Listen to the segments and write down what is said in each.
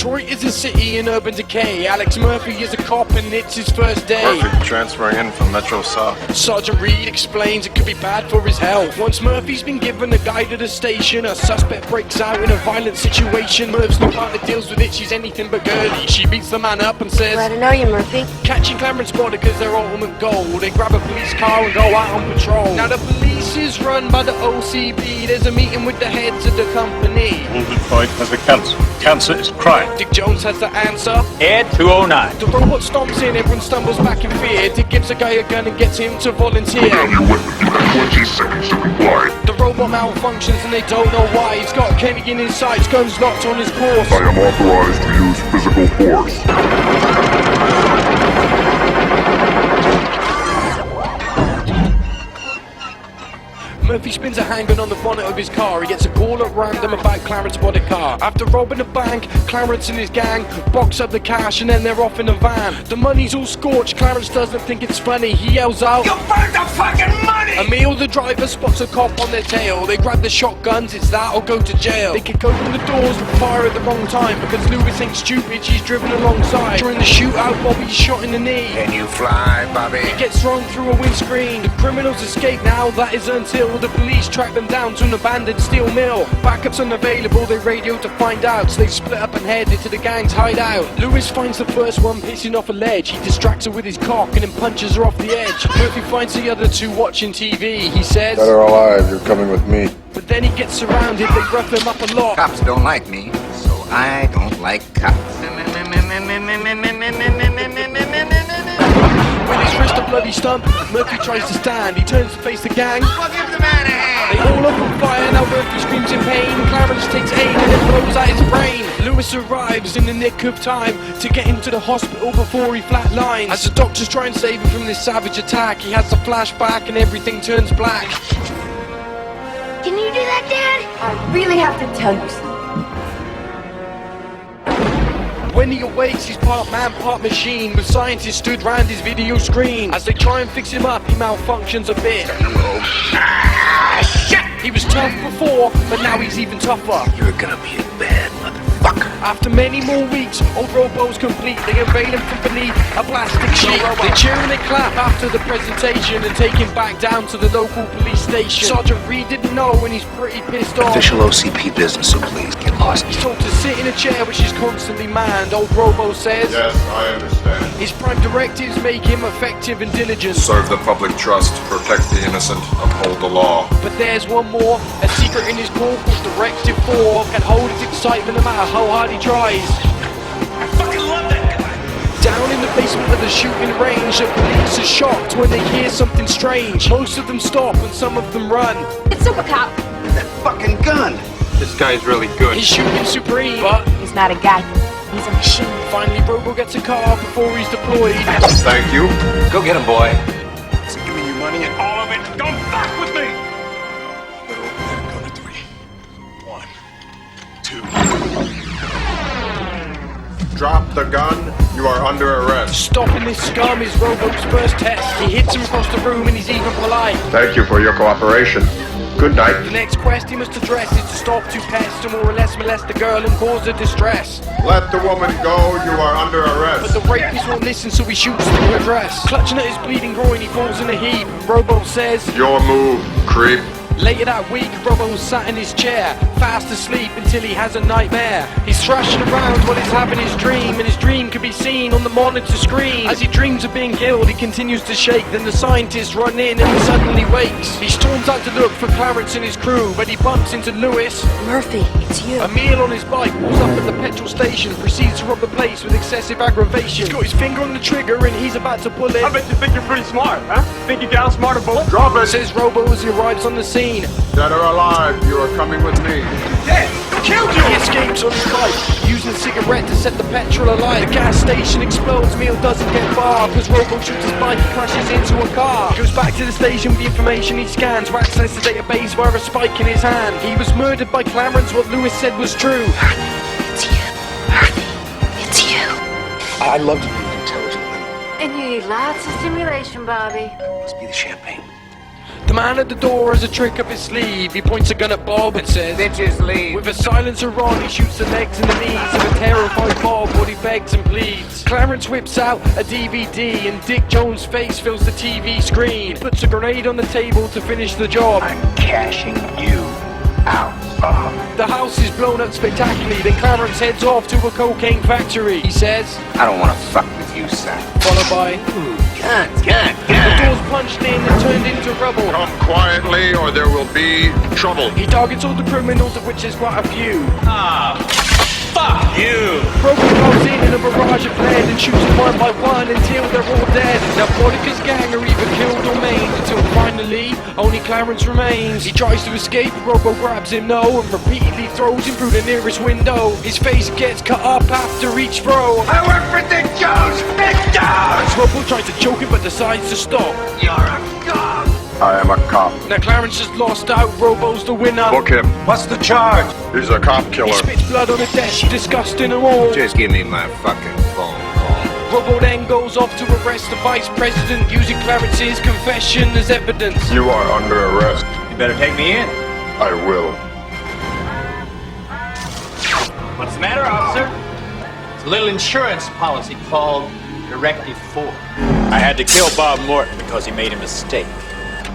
Detroit is a city in urban decay. Alex Murphy is a cop and it's his first day. Murphy transferring in from Metro South. Sergeant Reed explains it could be bad for his health. Once Murphy's been given a guide to the station, a suspect breaks out in a violent situation. Murph's new partner deals with it, she's anything but girly. She beats the man up and says, Glad to know you, Murphy. Catching Clarence Bodeker's their ultimate goal. They grab a police car and go out on patrol. Now the police is run by the OCB. There's a meeting with the heads of the company. Wounded Floyd has the cancer. Cancer is crime. Dick Jones has the answer. Air 209. The robot stomps in, everyone stumbles back in fear. Dick gives a guy a gun and gets him to volunteer. You have 20 seconds to comply. The robot malfunctions and they don't know why. He's got Kenny in his sights, guns locked on his course. I am authorized to use physical force. Murphy spins a handgun on the bonnet of his car. He gets a call at random about Clarence Bodeker. After robbing a bank, Clarence and his gang box up the cash and then they're off in a van. The money's all scorched, Clarence doesn't think it's funny. He yells out, "You burnt the fucking money!" Emil, the driver, spots a cop on their tail. They grab the shotguns, it's that or go to jail. They kick open the doors but fire at the wrong time because Lewis ain't stupid, she's driven alongside. During the shootout, Bobby's shot in the knee. Can you fly, Bobby? He gets thrown through a windscreen. The criminals escape now, that is until the police track them down to an abandoned steel mill. Backup's unavailable, they radio to find out, so they split up and head into the gang's hideout. Lewis finds the first one pissing off a ledge. He distracts her with his cock and then punches her off the edge. Murphy finds the other two watching TV. He says, Dead or alive, you're coming with me. but then he gets surrounded, they rough him up a lot. Cops don't like me, so I don't like cops. With his wrist a bloody stump, Murphy tries to stand. He turns to face the gang. Well, give the man a hand. They all open fire, now Murphy screams in pain. Clarence takes aim and it blows out his brain. Lewis arrives in the nick of time to get him to the hospital before he flatlines. As the doctors try and save him from this savage attack, he has a flashback and everything turns black. Can you do that, Dad? I really have to tell you something. When he awakes, he's part man, part machine, with scientists stood round his video screen. As they try and fix him up, he malfunctions a bit. Shit! He was tough before, but now he's even tougher. You're gonna be a bad motherfucker. After many more weeks, old Robo's complete. They unveil him from beneath a plastic sheet. They cheer and they clap after the presentation and take him back down to the local police station. Sergeant Reed didn't know and he's pretty pissed off. Official OCP business, so please get lost. He's told to sit in a chair which is constantly manned. Old Robo says, Yes, I understand. his prime directives make him effective and diligent. Serve the public trust, protect the innocent, uphold the law. But there's one more, a secret in his core called Directive 4. Can hold his excitement no matter how hard he tries. I fucking love that guy. Down in the basement of the shooting range, the police are shocked when they hear something strange. Most of them stop and some of them run. It's Supercop. That fucking gun. This guy's really good. He's shooting supreme, but He's not a guy. He's a machine. finally Robo gets a car before he's deployed. Thank you. Go get him, boy. He's giving you money and all of it. Don't fuck with me. Better open that gun at 3. 1, 2. Drop the gun. You are under arrest. Stopping this scum is Robo's first test. He hits him across the room and he's even polite. Thank you for your cooperation. Good The night. next quest he must address is to stop two pests to more or less molest the girl and cause her distress. Let the woman go. You are under But arrest. the rapist won't listen, so he shoots through her dress. Clutching at his bleeding groin, he falls in a heap. Robo says, Your move, creep. later that week, Robo sat in his chair, fast asleep until he has a nightmare. He's thrashing around while he's having his dream, and his dream can be seen on the monitor screen. As he dreams of being killed, he continues to shake. Then the scientists run in and he suddenly wakes. He storms out to look for Clarence and his crew, but he bumps into Lewis. Murphy, it's you. Emil on his bike pulls up at the petrol station, proceeds to rob the place with excessive aggravation. He's got his finger on the trigger and he's about to pull it. I bet you think you're pretty smart, huh? Think you can outsmart a bullet? Drop it. Says Robo as he arrives on the scene. Dead or alive, you are coming with me. Dead! Killed you! He escapes on his bike, using a cigarette to set the petrol alight. The gas station explodes, Emil doesn't get far, because Robo shoots his bike and crashes into a car. He goes back to the station with the information he scans, to access the database via a spike in his hand. He was murdered by Clarence, what Lewis said was true. It's you. Murphy, it's you. I love to be an intelligent woman. And you need lots of stimulation, Bobby. Must be the champagne. The man at the door has a trick up his sleeve. He points a gun at Bob and says, Bitches leave. with a silencer on, he shoots the legs and the knees of a terrified begs and pleads. Clarence whips out a DVD and Dick Jones' face fills the TV screen. He puts a grenade on the table to finish the job. I'm cashing you out. The house is blown up spectacularly, then Clarence heads off to a cocaine factory. He says, I don't want to fuck with you, son. followed by, Gun. the door's punched in and turned into rubble. Come quietly or there will be trouble. He targets all the criminals, of which there's quite a few. Fuck you! Robocop goes in a barrage of lead and shoots them one by one until they're all dead. Now Bodica's gang are either killed or maimed until finally only Clarence remains. He tries to escape, Robo grabs him no and repeatedly throws him through the nearest window. His face gets cut up after each throw. I work for Dick Jones! Dick Jones! Robo tries to choke him but decides to stop. You're a cop! I am a cop. Now Clarence has lost out, Robo's the winner. Book him. What's the charge? He's a cop He killer. spits blood on the desk, disgusting them all. Just give me my fucking phone call. Robo then goes off to arrest the vice president using Clarence's confession as evidence. You are under arrest. You better take me in. I will. What's the matter, officer? It's a little insurance policy called Directive 4. I had to kill Bob Morton because he made a mistake.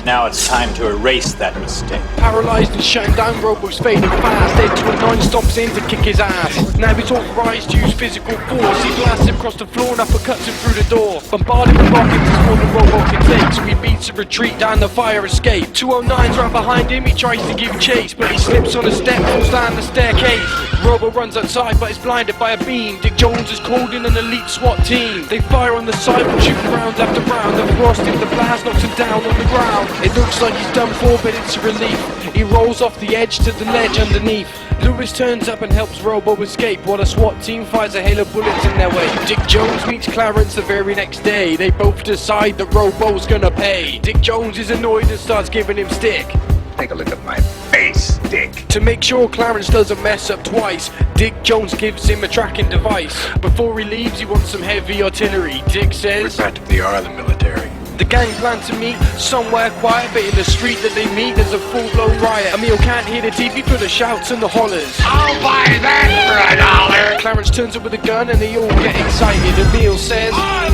Now it's time to erase that mistake. Paralyzed and shutting down, Robo's fading fast. Ed 29 stomps in to kick his ass. Now he's authorized to use physical force. He blasts him across the floor and uppercuts him through the door. Bombarding with rockets is more than Robo can take, so he beats a retreat down the fire escape. 209's right behind him, he tries to give chase, but he slips on a step, falls down the staircase. Robo runs outside but is blinded by a beam. Dick Jones is called in an elite SWAT team. They fire on the sidewalk, shooting round after round. The frost in the blast knocks him down on the ground. It looks like he's done for, but it's a relief. He rolls off the edge to the ledge underneath. Lewis turns up and helps Robo escape while a SWAT team fires a hail of bullets in their way. Dick Jones meets Clarence the very next day. They both decide that Robo's gonna pay. Dick Jones is annoyed and starts giving him stick. Take a look at my face, Dick. To make sure Clarence doesn't mess up twice, Dick Jones gives him a tracking device. Before he leaves, he wants some heavy artillery. Dick says, Practically are the military. the gang plan to meet somewhere quiet, but in the street that they meet, there's a full-blown riot. Emil can't hear the TV for the shouts and the hollers. I'll buy that for $1. Clarence turns up with a gun and they all get excited. Emil says, I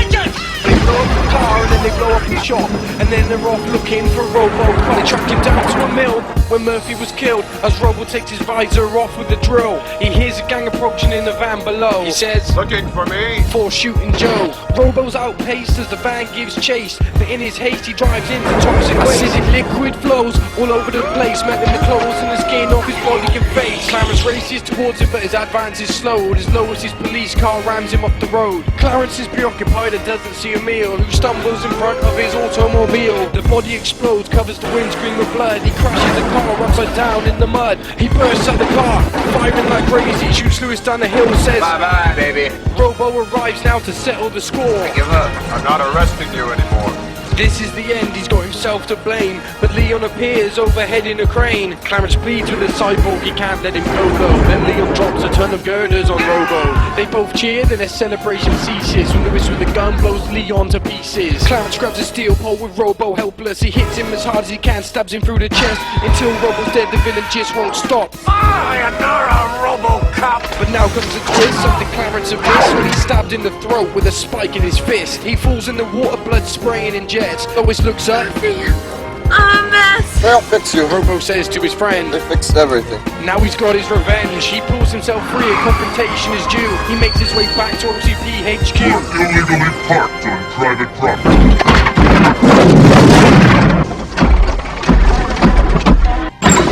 like it! they blow up the car and then they blow up the shop, and then they're off looking for Robocop. They track him down to a mill where Murphy was killed as Robo takes his visor off with a drill. He hears a gang approaching in the van below. He says, Looking for me? for shooting Joe. Robo's outpaced as the van gives chase, but in his haste he drives into toxic waste. Acidic liquid flows all over the place, melting the clothes and the skin off his body and face. Clarence races towards him, but his advance is slowed as Lois's police car rams him off the road. Clarence is preoccupied and doesn't see Emil, who stumbles in front of his automobile. The body explodes, covers the windscreen with blood. He crashes the car upside down in the mud. He bursts out the car, firing like crazy, shoots Lewis down the hill and says, Bye-bye, baby. Robo arrives now to settle the score. Give up. I'm not arresting you anymore. This is the end, he's got himself to blame, but Leon appears overhead in a crane. Clarence pleads with the cyborg, he can't let him go though. Then Leon drops a ton of girders on Robo. They both cheer, then their celebration ceases when Lewis with the gun blows Leon to pieces. Clarence grabs a steel pole with Robo helpless. He hits him as hard as he can, stabs him through the chest. Until Robo's dead, the villain just won't stop. I adore a Robocop. But now comes a twist, something Clarence had missed when he's stabbed in the throat with a spike in his fist. He falls in the water, blood spraying in jets. Lois looks up. I'm a mess. They'll fix you. Robo says to his friend, They fixed everything. now he's got his revenge. He pulls himself free, a confrontation is due. He makes his way back to OCP HQ. Illegally parked on private property.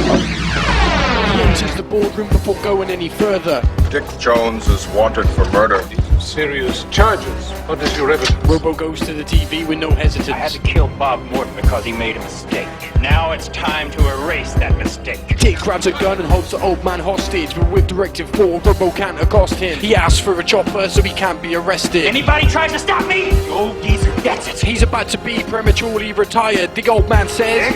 He enters the boardroom before going any further. Dick Jones is wanted for murder. Serious charges. What is your evidence? Robo goes to the TV with no hesitance. I had to kill Bob Morton because he made a mistake. Now it's time to erase that mistake. Dick grabs a gun and holds the old man hostage, but with Directive 4, Robo can't accost him. He asks for a chopper so he can't be arrested. Anybody tries to stop me? You old geezer gets it. He's about to be prematurely retired. The old man says,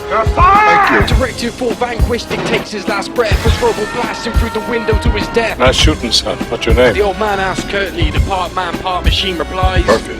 You're fired! Directive 4 vanquished. Dick takes his last breath as Robo blasts him through the window to his death. Nice shooting, son. What's your name? The old man asks curtly, the part man, part machine replies, Murphy.